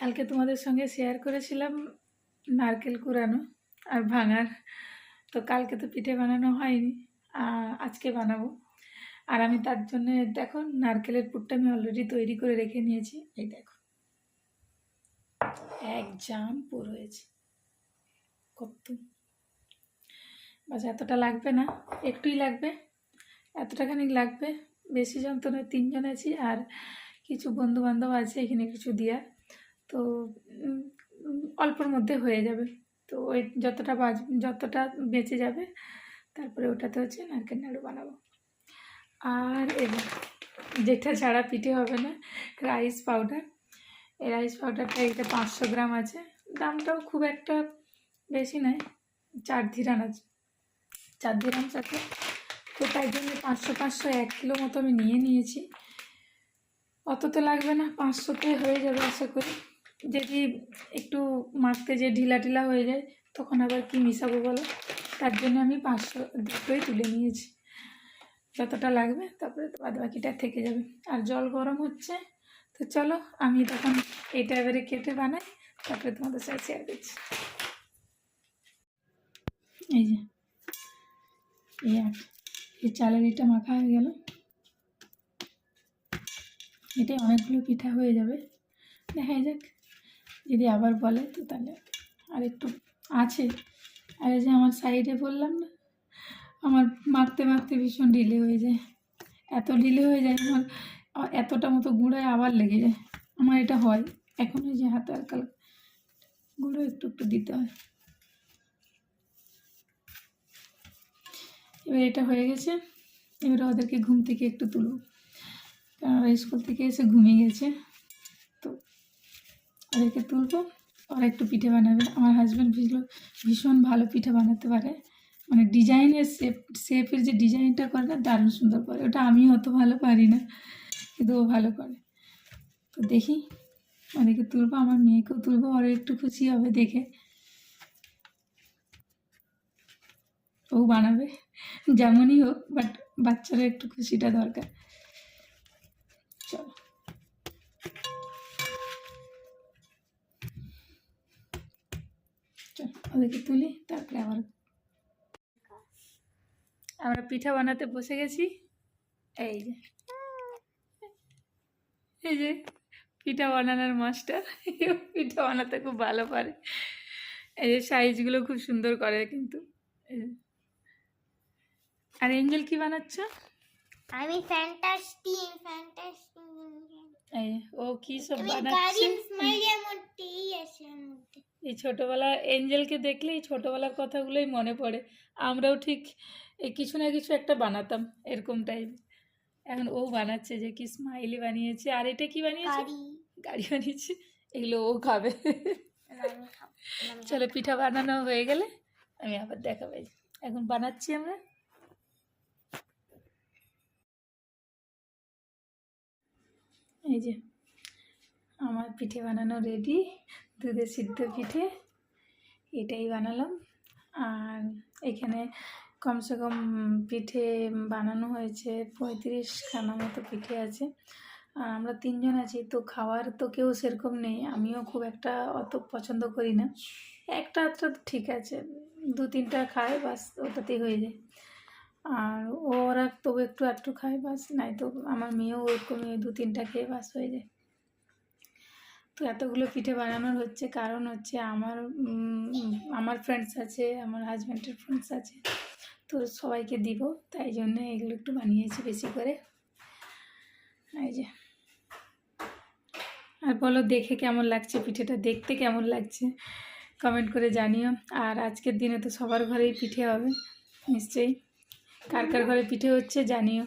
কালকে তোমাদের সঙ্গে শেয়ার করেছিলাম নারকেল কুড়ানো আর ভাঙার। তো কালকে তো পিঠে বানানো হয়নি, আজকে বানাবো। আর আমি তার জন্য দেখো নারকেলের পুরটা আমি অলরেডি তৈরি করে রেখে নিয়েছি। এই দেখো এক জাম পুর হয়েছে। কত বাস এতটা লাগবে না, একটুই লাগবে, এতটাখানি লাগবে, বেশি জন তো নয়, 3 জন আছি আর কিছু বন্ধু বান্ধব আছে এখানে কিছু দেওয়ার। তো অল্পর মধ্যে হয়ে যাবে। তো ওই যতটা বেঁচে যাবে তারপরে ওটাতে হচ্ছে নারকেল নাড়ু বানাবো। আর এবার যেটা ছাড়া পিঠে হবে না, রাইস পাউডার। এই রাইস পাউডারটা এটা 500 গ্রাম আছে, দামটাও খুব একটা বেশি নয়, 4 দিরহাম আছে, 4 দিরহাম সাথে। তো তাই জন্য 500 1 কিলো মতো আমি নিয়েছি। অত তো লাগবে না, 500তে হয়ে যাবে আশা করি। যদি একটু মাখতে যে ঢিলা হয়ে যায় তখন আবার কি মিশাবো বলো, তার জন্য আমি 500 দুটোই তুলে নিয়েছি। যতটা লাগবে তারপরে বাদ বাকিটা থেকে যাবে। আর জল গরম হচ্ছে, তো চলো আমি তখন এটা এবারে কেটে বানাই, তারপরে তোমাদের সাথে শেয়ার করছি। এই যে এই চালের এটা মাখা হয়ে গেল, এটাই অনেকগুলো পিঠা হয়ে যাবে। দেখা যাক, যদি আবার বলে তো তাহলে আর একটু আছে। আর এই যে আমার সাইডে বললাম না, আমার মাখতে মাখতে ভীষণ ঢিলে হয়ে যায়, এত ঢিলে হয়ে যায় আমার, এতটা মতো গুঁড়ায় আবার লেগে যায় আমার, এটা হয় এখন। ওই যে হাতে হালকা গুঁড়ো একটু দিতে হয়। এবার এটা হয়ে গেছে, এবারে ওদেরকে ঘুম থেকে একটু তুলব, কারণ ওরা স্কুল থেকে এসে ঘুমিয়ে গেছে। তো ওদেরকে তুলবো, ওরা একটু পিঠে বানাবে। আমার হাজব্যান্ড ভীষণ ভালো পিঠে বানাতে পারে, মানে ডিজাইনের শেপের যে ডিজাইনটা করে না, দারুণ সুন্দর করে। ওটা আমি অত ভালো পারি না, কিন্তু ও ভালো করে। তো দেখি ওদেরকে তুলবো, আমার মেয়েকেও তুলবো, ওরা একটু খুশি হবে দেখে, ও বানাবে যেমনই হোক, বাট বাচ্চারা একটু খুশিটা দরকার। চলো ওদেরকে তুলি, তারপরে আবার আমরা পিঠা বানাতে বসে গেছি। এই যে পিঠা বানানোর মাস্টার, পিঠা বানাতে খুব ভালো পারে। এই যে সাইজগুলো খুব সুন্দর করে কিন্তু। আর এঞ্জেল কি বানাচ্ছ? আমি ফ্যান্টাস্টিক এই ও কি সব বানাচ্ছে, এই ছোটবেলা এঞ্জেলকে দেখলে এই ছোটবেলার কথাগুলোই মনে পড়ে। আমরাও ঠিক এই কিছু না কিছু একটা বানাতাম এরকম টাইপ। এখন ও বানাচ্ছে, যে কি স্মাইলি বানিয়েছে, আর এটা কি বানিয়েছে, গাড়ি বানিয়েছে, এগুলো ও খাবে। চলো পিঠা বানানো হয়ে গেলে আমি আবার দেখাবো। এখন বানাচ্ছি আমরা। এই যে আমার পিঠে বানানো রেডি, দুধে সিদ্ধ পিঠে এটাই বানালাম। আর এখানে কমসে কম পিঠে বানানো হয়েছে 35খানা মতো পিঠে আছে। আর আমরা 3 জন আছি, তো খাওয়ার তো কেউ সেরকম নেই, আমিও খুব একটা অত পছন্দ করি না, একটা আধটা ঠিক আছে, 2-3টা খায় বাস, ওটাতেই হয়ে যায়। আর ওরা তবু একটু আধটু খায় বাস, নাই তো আমার মেয়েও ওরকমই 2-3টা খেয়ে বাস হয়ে যায়। তো এতগুলো পিঠে বানানোর হচ্ছে কারণ হচ্ছে আমার ফ্রেন্ডস আছে, আমার হাজব্যান্ডের ফ্রেন্ডস আছে, তো সবাইকে দিব, তাই জন্য এগুলো একটু বানিয়েছি বেশি করে। এই যে, আর বলো দেখে কেমন লাগছে, পিঠেটা দেখতে কেমন লাগছে কমেন্ট করে জানিও। আর আজকের দিনে তো সবার ঘরেই পিঠে হবে নিশ্চয়ই, কার কার ঘরে পিঠে হচ্ছে জানিও।